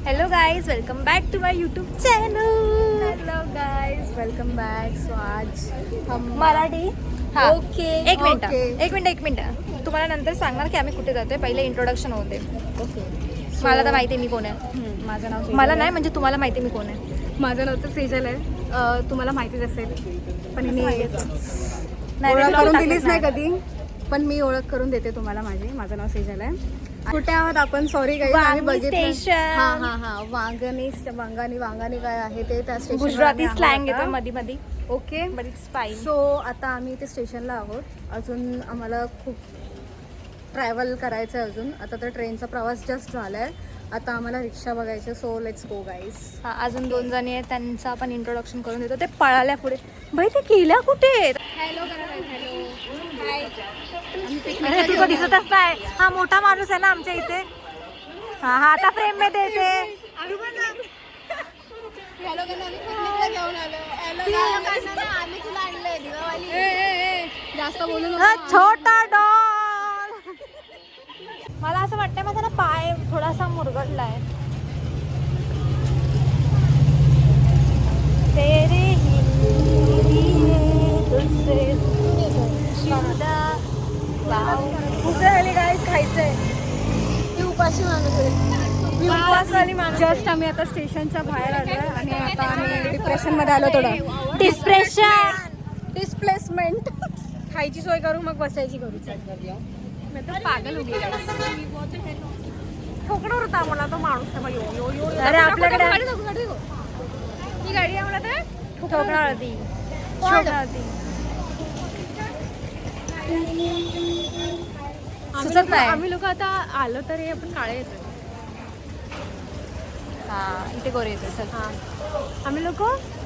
Hello guys, welcome back to my YouTube channel. Hello guys, welcome back. So आज हम मराठी. हा okay. एक minute तुम्हाला नंतर सांगणार की आम्ही कुठे जातोय. पहिले इंट्रोडक्शन होते. ओके. मला तर माहिती आहे मी कोण आहे. माझं नाव मला नाही म्हणजे तुम्हाला माहिती मी कोण आहे. माझं नाव तर सेजल आहे. तुम्हाला माहितीच असेल पण मी नाही, ओळख vlog करून टाकत दिलीच नाही कधी. पण मी ओळख करून देते तुम्हाला माझी. माझं नाव सेजल आहे. कुठे आहोत आपण? सॉरी गाईस, आम्ही बघितलं. स्टेशन. हा वांगानी काय आहे ते त्या स्टेशन. गुजराती स्लँग येतो मध्ये मध्ये. Okay. But it's fine. So आता आम्ही इथे स्टेशनला आहोत. अजून आम्हाला खूप ट्रॅव्हल करायचं आहे अजून. आता तर ट्रेनचा प्रवास जस्ट झाला आहे. आता आम्हाला रिक्षा बघायची. सो लेट्स गो गाईस. हा, अजून 2 जणी आहेत, त्यांचं आपण इंट्रोडक्शन करून देतो. ते पळाल्या पुढे. बाई ते गेल्या कुठे? Hello hello. अरे तू तो दिसतच नाही. हा मोठा माणूस आहे ना आमच्या इथे. हा हा आता फ्रेम मध्ये येते. आम्ही तुला आणलंय दिवाळी. जास्त बोलू नको. छोटा डॉल. मला असं वाटतंय माझा ना पाय थोडासा मुरगळलाय. तेरे ही तुझसे शुदा. खूप झाली गाईस, खायचंय. मी उपाशी माणूस. जस्ट आम्ही आता स्टेशनच्या बाहेर आलोय आणि आता आम्ही डिप्रेशन मध्ये आलो. थोडं डिस्प्लेसमेंट. खायची सोय करू मग बसायची करू. मी तर पागल होती. ठोकणार होता मला तो माणूस. अरे आपल्याकडे ही गाडी आहे मला तर ठोकणार होती. सुचत नाही. आम्ही लोक आता आलो तर हे आपण काळे येतो. हा इथे गोरे येतो. चल. हा, आम्ही लोक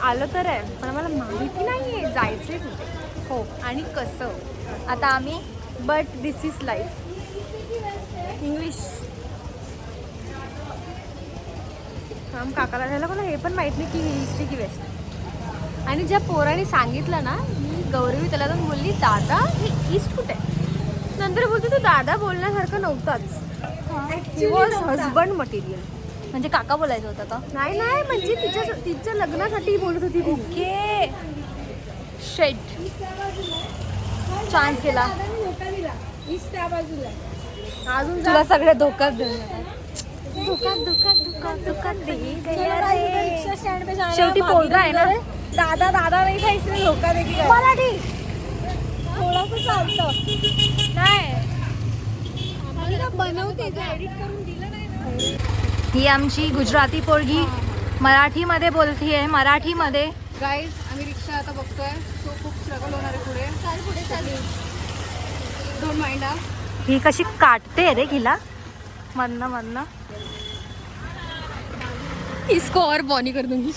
आलो तर आहे पण आम्हाला माहिती नाहीये जायचंय कुठे हो आणि कसं. आता आम्ही but this is life. English. आम काकाला झालं मला हे पण माहित नाही की ईस्ट की वेस्ट. आणि ज्या पोराने सांगितलं ना, मी गौरवी त्याला जाऊन बोलली दादा हे ईस्ट कुठे आहे. नंतर बोलते तो दादा बोलण्यासारखं नव्हताच. He was husband material. म्हणजे काका बोलायचं होतं का? नाही म्हणजे तिच्या लग्नासाठी बोलत होती ती. ओके. शेट चान्स केला. अजून तुला सगळे धोकाच धोका दे गया रे. शेवटी पोरगा आहे ना. दादा नाही खायचं धोका दे की काय. मराठी थोडंसं चालतं. नाही. बनवते एडिट करून दिलं नाही ना. ही आमची गुजराती पोरगी मराठीमध्ये बोलतीये. मराठीमध्ये गाईज आम्ही रिक्षा आता बघतोय. सो खूप स्ट्रगल होणार आहे पुढे. चालेल. Don't mind. ही कशी काटते रे हिला मधनं. इसको और बॉनी कर दूंगी.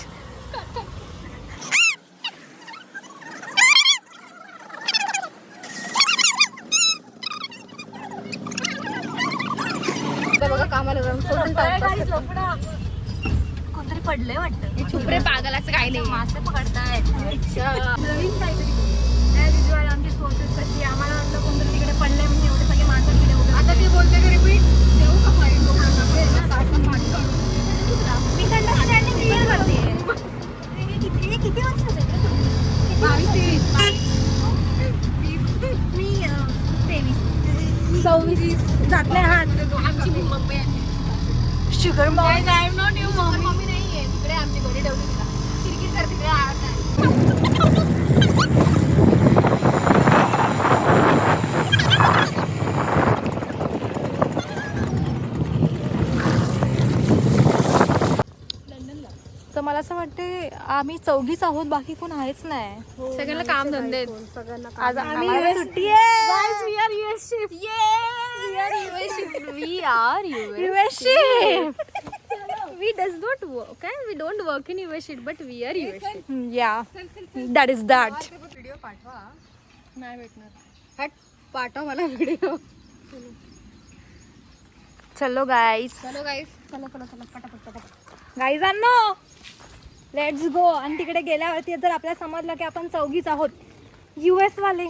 बघा कामाला जाऊन कोणतरी पडलंय वाटतं. छुपरे पागलाचं काही नाही. मासे पकडतायत. नवीन काहीतरी. आमची सोर्सेस कशी आम्हाला वाटलं कोणतरी तिकडे पडलंय म्हणजे एवढे सगळे माणसं तिकडे उभे. आता ते बोलते की रिपीट देऊ का फाईन. मिसअंडरस्टँडिंग क्लिअर करते. किती वर्षाचे? 22-23. मी 23. 26 जात नाही. हा आमची मम्मी शुगर मॉम. मम्मी नाहीये तिकडे. आमची घरी ठेवली तिला. किरकिर कर तिकडे. तर मला असं वाटते आम्ही 4घीच आहोत. बाकी कोण आहेच नाही. सगळ्यांना काम धंदे आहेत. आज आम्ही आम्हाला US सुट्टी आहे. Guys, we are US shift. We are US shift. We are US shift. We does not work. Okay? We don't work in US shift, but we are US shift. Yeah, that is that. Video पाठवा. नाही भेटणार. हट पाठवा मला video. चलो guys. चलो गाईस. चला पटापट. गाईजांनो let's go. आणि तिकडे गेल्यावरती जर आपल्याला समजलं की आपण 4घीच आहोत. US वाले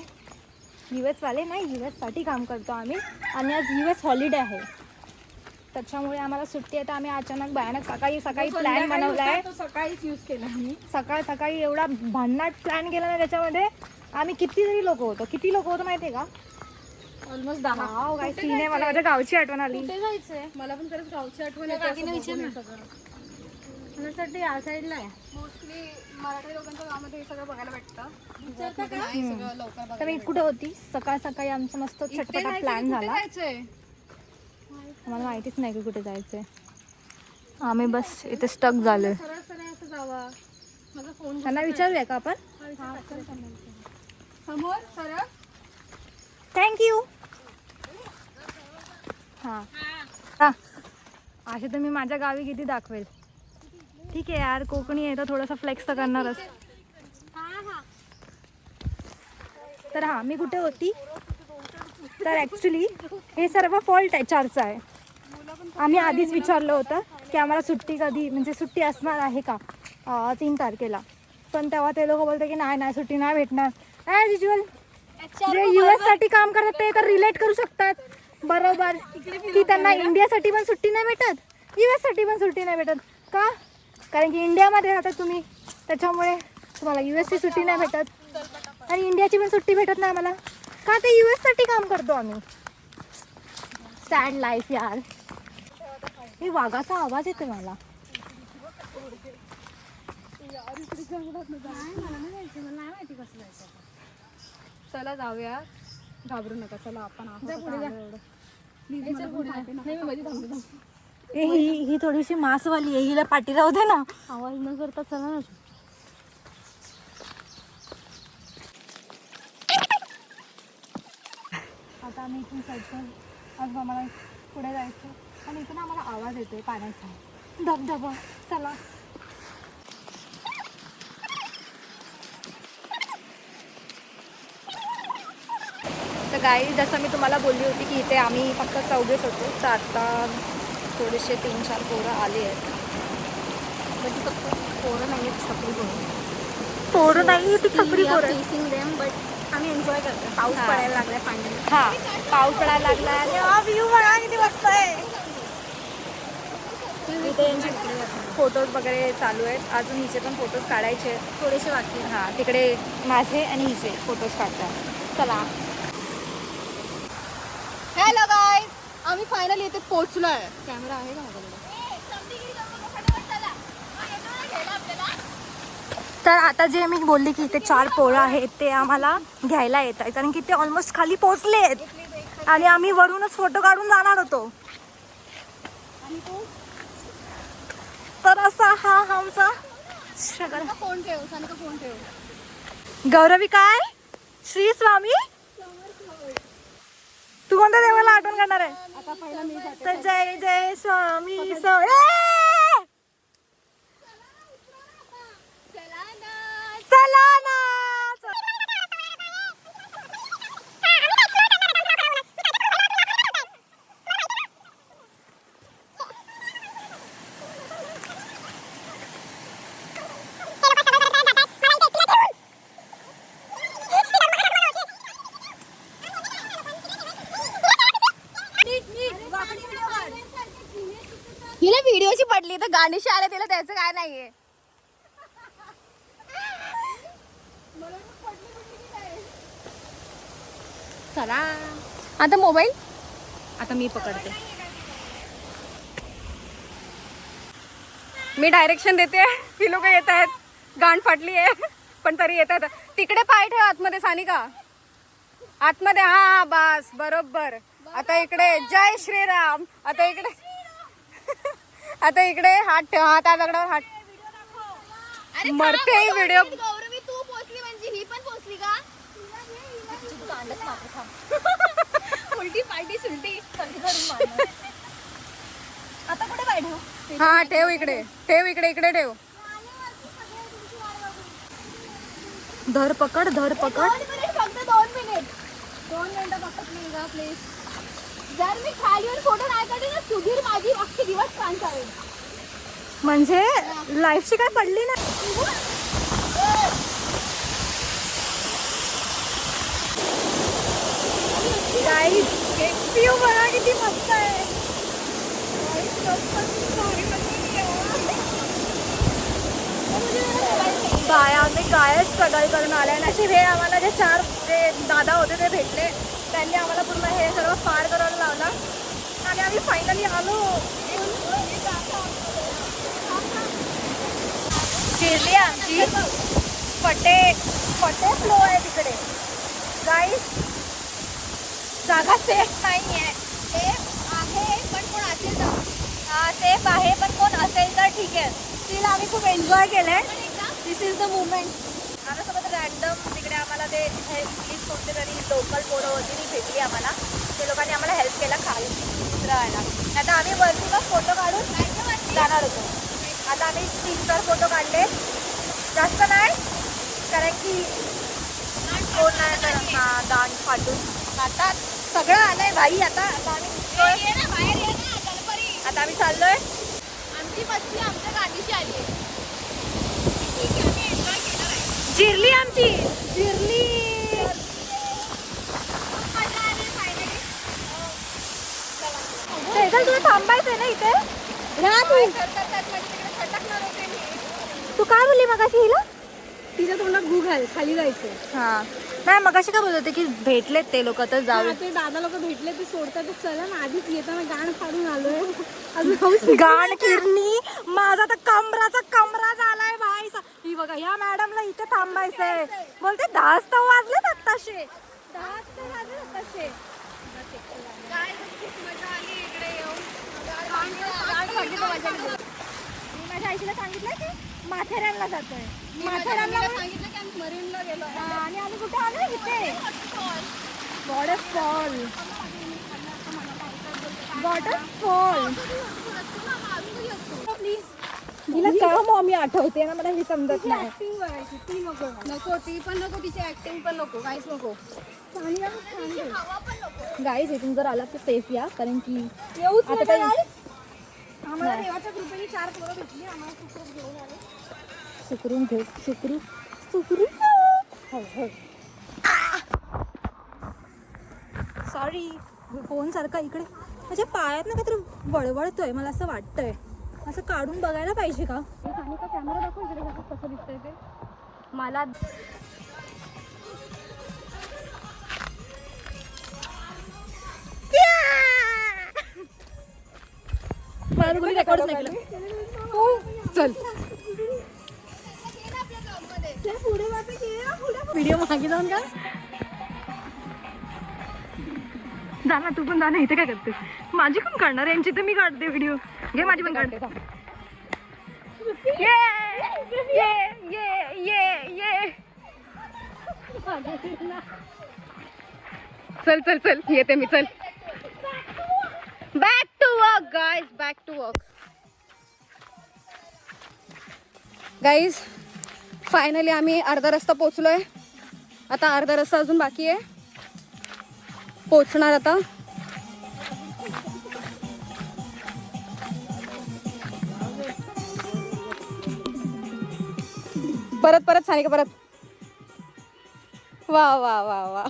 नाही, US साठी काम करतो आम्ही. आणि आज US हॉलिडे आहे. त्याच्यामुळे आम्हाला सुट्टी आहे. तर आम्ही अचानक भयानक सकाळी प्लॅन बनवला आहे. सकाळीच यूज केला मी. सकाळी एवढा भन्नाट प्लॅन केला ना. त्याच्यामध्ये आम्ही किती लोक होतो माहितीये का? ऑलमोस्ट 10. वाव, काय सीन आहे. मला माझ्या गावची आठवण आली. कुठे जायचंय? मला पण खरंच गावची आठवण त्या येते. काकीने असं विचार बघून ना. हे सगळं. मला वाटतं या साईडला आहे. मोस्टली मराठी लोकांच्या गावामध्ये हे सगळं बघायला भेटतं. विचारता का? नाही सगळं लवकर बघायला तर मी कुठे होती? सकाळी आमचा मस्त चटपटा प्लॅन झाला. जायचंय. मला माहितीच नाही की कुठे जायचंय. आम्ही बस इथे स्टक झालोय. सरळ सरळ असं जावा. माझा फोन त्यांना विचारूया का आपण? समोर सरळ. थँक्यू. हां असे तर मी माझ्या गावी किती दाखवेल. ठीक आहे यार, कोकणी आहे तर थोडंसं फ्लेक्स तर करणारच. तर हां, मी कुठे होती? तर ॲक्च्युली हे सर्व फॉल्ट HRचं आहे. आम्ही आधीच विचारलं होतं की आम्हाला सुट्टी कधी, म्हणजे सुट्टी असणार आहे का 3 तारखेला. पण तेव्हा ते लोक बोलते की नाही सुट्टी नाही भेटणार. ॲज युज्युअल जे US साठी काम करतात ते तर रिलेट करू शकतात बरोबर की त्यांना इंडियासाठी पण सुट्टी नाही भेटत, US साठी पण सुट्टी नाही भेटत. का? कारण की इंडियामध्ये राहतात तुम्ही, त्याच्यामुळे तुम्हाला US ची सुट्टी नाही भेटत आणि इंडियाची पण सुट्टी भेटत नाही आम्हाला. का? ते US साठी काम करतो आम्ही. सॅड लाईफ यार. हे वाघाचा आवाज येतो मला. चला जाऊया. घाबरू नका. चला आपण आहोत. ही थोडीशी मांसवाली आहे, हिला पाठी राहू दे ना. आवाज न करता चला ना. आता आम्ही इथून चढतो. आज आम्हाला पुढे जायचं आणि इथून आम्हाला आवाज येतोय पाण्याचा, धबधबा. चला. तर गाई, जसं मी तुम्हाला बोलली होती की इथे आम्ही फक्त 4 होतो. तर आता थोडेसे 3-4 पोरं आले आहेत. म्हणजे फक्त पोरं नाही आहेत, छपरी पोरं नाही, ती छपरी पोरं. फेसिंग देम, बट आम्ही एन्जॉय करतो. पाऊस हा. पडायला लागलाय फायनली. हां, पाऊस पडायला लागला आणि व्ह्यू बघा किती मस्त आहे. इथे फोटोज वगैरे चालू आहेत. अजून हिचे पण फोटोज काढायचे आहेत. थोडेसे बाकी आहेत. हां, तिकडे माझे आणि हिचे फोटोज काढतात. चला. हॅलो गाईज, आम्ही फायनली इथे पोहोचलोय. कॅमेरा आहे का माझ्याकडे? तर आता जे मी बोलली की इथे 4 पोरं आहेत ते आम्हाला घ्यायला येत आहेत, कारण की ते ऑलमोस्ट खाली पोहोचले आहेत आणि आम्ही वरूनच फोटो काढून जाणार होतो. तर असा हा आमचा स्ट्रगल. फोन ठेव. सानिका फोन ठेव. गौरवी काय? श्री स्वामी, तू कोणत्या देवाला आठवण करणार आहे? आता पहिला मी जाते. तर जय जय स्वामी चला ना. हिला व्हिडिओची पडली तर गाणीशी आले, तिला त्याचं काय नाहीये. चला आता मोबाईल आता मी पकडते. मी डायरेक्शन देते. ही लोक येत आहेत. गाण फाटली आहे पण तरी येत आहेत. तिकडे पाय ठेव आतमध्ये सानिका, आतमध्ये. हा बस बरोबर. आता इकडे जय श्रीराम. आता इकडे आता इकडे हात ठेव. हा त्या दगडावर हात. मरते व्हिडिओ. गौरवी तू पोचली म्हणजे ही पण पोचली का? उलटी पालटी सुलटी आता कुठे पाय ठेव? हा ठेव इकडे, ठेव इकडे, इकडे ठेव. धर पकड, धर पकड. फक्त 2 मिनिट. 2 मिनिटं फक्त प्लीज. जर मी खाली येऊन फोटो नाही काढले ना, सुधीर माझी अख्खे दिवस कान चालेल. म्हणजे लाईफची काय पडली ना. गाईस, व्ह्यू बघा किती मस्त आहे. बाया आम्ही कायच स्ट्रगल करून आलाय. नशीब हे आम्हाला जे 4 जे दादा होते ते भेटले, त्यांनी आम्हाला पूर्ण हे सर्व पार करायला लावला आणि आम्ही फायनली आलो. फिरली आमची फटे फ्लो आहे तिकडे. गाईस जागा सेफ नाही आहे. सेफ आहे पण कोण असेल तर. हा सेफ आहे पण कोण असेल तर ठीक आहे. स्टील आम्ही खूप एन्जॉय केलंय. दिस इज द मुवमेंट. आम्हासोबत रॅन्डम तिकडे आम्हाला ते प्लीज कोणते तरी लोकल पोरं होती ती भेटली आम्हाला. ते लोकांनी आम्हाला हेल्प केला खाली उतरायला. आता आम्ही वरती मग फोटो काढून जाणार होतो. आता आम्ही 3-4 फोटो काढले, जास्त नाही कारण की कोण नाही तर हां दांड फाटून. आता सगळं आलंय भाई. आता आम्ही ये ना बाहेर ये ना गणपती. आता आम्ही चाललोय. आमची मस्ती आमच्या गाडीची आली आहे. ठीक आहे आम्ही एन्जॉय केलं आहे. जिरली आमची जिरली. मजा आली फायनली. तेजल तुला थांबायचंय ना इथे. राहा तू. खटकणार होते मी. तू काय बोलली मगाशी हिला? तिच्या तोंडात गू घाल, खाली जायचं. हा नाही मगाशी काय बोलत होते की भेटलेत ते लोक तर जाऊ. ते दादा लोक भेटले ते सोडतातच. चला ना आधीच येताना गाण फाडून आलोय. अजून गाण किरणी माझा तर कमरा झालाय भाई. ही बघा या मॅडमला इथे थांबायचंय. बोलते 10 वाजलेत आत्ताशे. 10 वाजले आत्ताशे. काय खूप मजा आली इकडे येऊन. मी माझ्या आईला सांगितलं की माथेरानला जातोय. माथेरानला सांगितलं की आम्ही मरीनला गेलो. आणि आम्ही कुठे आलो इथे वॉटरफॉल. हिला का मॉमी आठवते ना मला हे समजत नाही. ऍक्टिंग करायची ती नको. नको ती पण नको, तिची ऍक्टिंग पण नको, काहीच नको. हवा पण नको. गाईज इथून जर आला तर सेफ या कारण की येऊच आता नका काही आम्हाला देवाच्या कृपेने 4 पोरं भेटली. आम्हाला सुखरूप घेऊन आले. सुकरू हो. सॉरी फोन सारखा इकडे माझ्या पायात ना काहीतरी वळवळतोय. मला असं वाटतंय असं काढून बघायला पाहिजे का. कॅमेरा दाखव इकडे कसं दिसतंय ते. मला मला कोणी रेकॉर्डच नाही केलं. चल व्हिडिओ मागे जाऊन का जा ना. तू पण जा ना. इथे काय करते. माझी कोण काढणार यांची तर मी काढते व्हिडिओ. घे माझी पण काढते. चल येते मी. चल back to work guys. Back to work guys. Finally आम्ही अर्धा रस्ता पोचलोय. आता अर्धा रस्ता अजून बाकी आहे. पोचणार आता. परत सानिका परत. वा वा वा वा.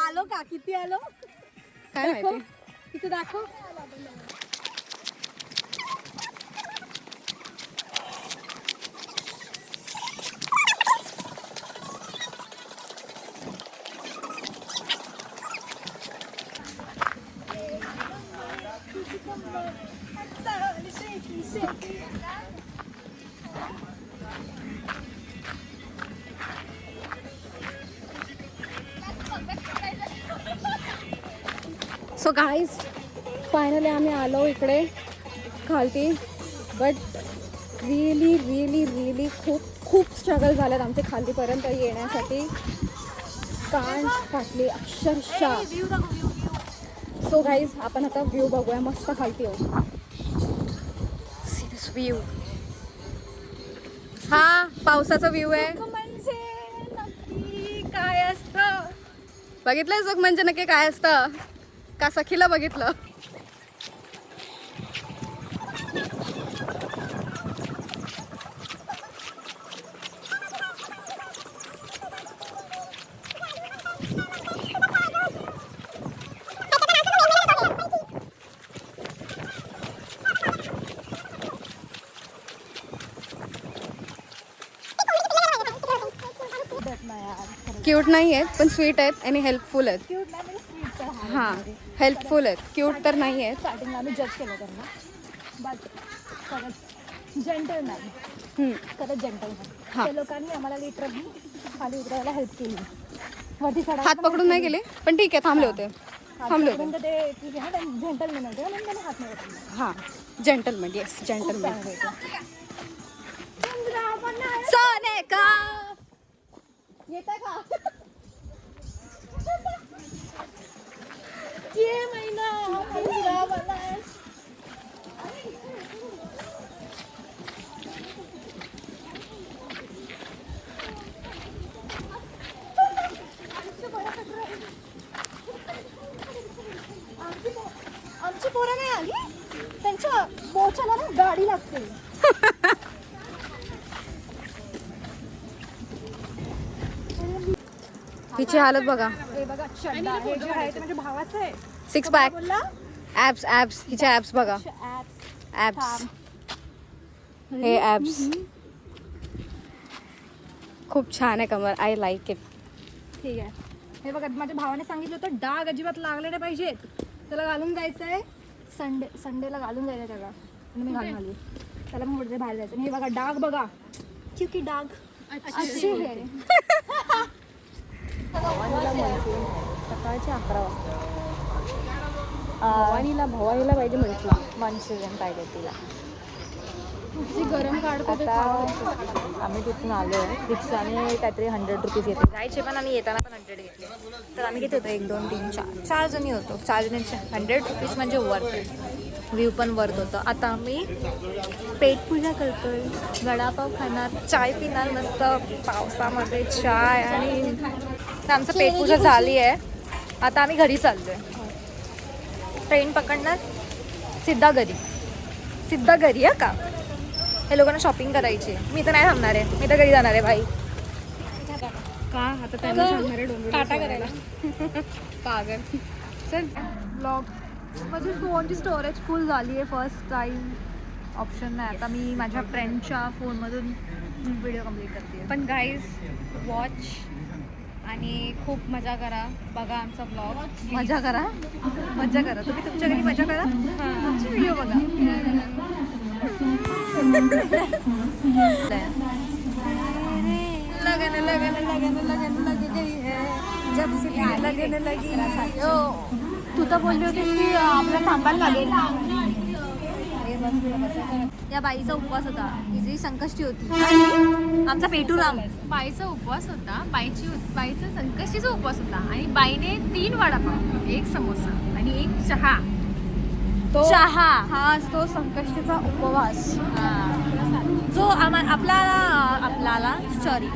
आलो का किती आलो काय माहिती. इथे दाखव. सो गाईज फायनली आम्ही आलो इकडे खालती. बट रिअली रिअली रिअली खूप स्ट्रगल झालेत आमचे खालतीपर्यंत येण्यासाठी. कान फाटली अक्षरशः. सो गाईज आपण आता व्ह्यू बघूया. मस्त खालती आहोत. See this view. हा पावसाचा व्ह्यू आहे. काय असतं बघितलंय सुख म्हणजे नक्की काय असतं का सखीला बघितलं. क्यूट नाही आहेत पण स्वीट आहेत आणि हेल्पफुल आहेत. क्यूट नाही म्हणजे स्वीट तर आहे. हां हेल्पफुल आहेत. क्यूट तर नाही आहेत. स्टार्टिंगला आम्ही जज केलं त्यांना बट खरंच जेंटलमॅन खरंच जेंटलमॅन. हां. त्या लोकांनी आम्हाला लिटरली खाली उतरायला हेल्प केली. वरती चढायला हात पण पकडून नाही गेले पण ठीक आहे थांबले होते. हात थांबले होते. पकडून तर ते ठीक आहे ना जेंटलमॅन होते म्हणून त्याने हात नाही पकडला. हां जेंटलमॅन. येस खूप जेंटलमॅन. चांगलं होतं. सोने का येतं का ये महिना पंधरा मला आमची पोरं नाही आली. त्यांच्या बोचाला ना गाडी लागते. तिची हालत बघा. हे बघा चड्डा हे जे आहे ते माझ्या भावाचं आहे. 6 तो पॅक बोलला ॲब्स हिचे ॲब्स बघा. ॲप्स ॲब्स हे ॲब्स खूप छान आहे कमर. I like it. ठीक आहे. हे बघा माझ्या भावाने सांगितलं होतं डाग अजिबात लागले नाही पाहिजेत. त्याला घालून जायचं आहे संडेला घालून जायचं त्याला. आणि मी घालून आली. त्याला मग कुठे बाहेर जायचं. आणि हे बघा डाग बघा क्योंकि डाग अच्छे है. सकाळचे 11 वाजता भवानीला पाहिजे म्हटलं मंचुरियन पाहिजे तिला. गरम काढतो आता आम्ही तिथून आलो आहे रिक्षाने. काहीतरी 100 रुपीज घेतले. जायचे पण आणि येताना पण 100 घेतले. तर आम्ही किती होतो 1 2 3 4 4 जणी होतो. 4 जणींचे 100 रुपीज म्हणजे वर्थ. व्ह्यू पण वर्थ होतं. आता आम्ही पेटपूजा करतोय. वडापाव खाणार चाय पिणार मस्त पावसामध्ये चाय. आणि आमचं पेटपूजा झाली आहे. आता आम्ही घरी चाललोय. ट्रेन पकडणार सिद्धा घरी आहे का. हे लोकांना शॉपिंग करायची. मी तर नाही थांबणार आहे. मी तर घरी जाणार आहे भाई. का आता त्यांना सांगणार आहे टाटा करायला. पागल. चल ब्लॉग. माझी फोनची स्टोरेज फुल झाली आहे. फर्स्ट टाईम ऑप्शन नाही. आता मी माझ्या फ्रेंडच्या फोनमधून व्हिडिओ कम्प्लीट करते. पण गाईज वॉच आणि खूप मजा करा. बघा आमचा ब्लॉग. मजा करा. तुम्ही तुमच्या घरी मजा करा. आमची व्हिडिओ बघा. लगन गई है जब से लगन लगी. तू तर बोलली होतीस की आपल्याला थांबायला लागेल. या बाईचा उपवास होता. हिची संकष्टी होती. आमचा पेटूराम. बाईचा उपवास होता. बाईचा संकष्टीचा उपवास होता. आणि बाईने 3 वडापाव 1 समोसा आणि 1 चहा. चहा हा असतो संकष्टीचा उपवास. जो आपल्याला सॉरी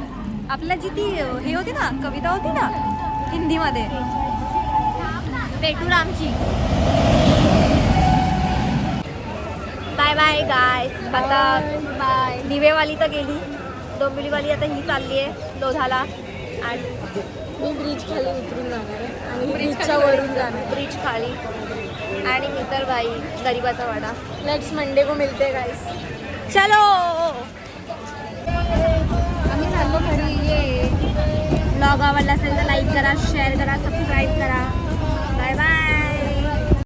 आपल्या जी ती हे होती ना कविता होती ना हिंदीमध्ये पेटूरामची. Bye bye guys. आता बाय. दिवेवाली तर गेली. डोंबिवलीवाली आता ही चालली आहे लोधाला. आणि मी ब्रिज खाली उतरून जाणार आहे आणि ब्रिजच्या वरून जाणार. ब्रिज खाली. आणि मी तर बाई गरीबाचा वाडा. नेक्स्ट मंडे को मिलते गाइस. चलो आम्ही चाललो घरी. ये ब्लॉग आवडला असेल तर लाईक करा शेअर करा सबस्क्राईब करा. Bye bye.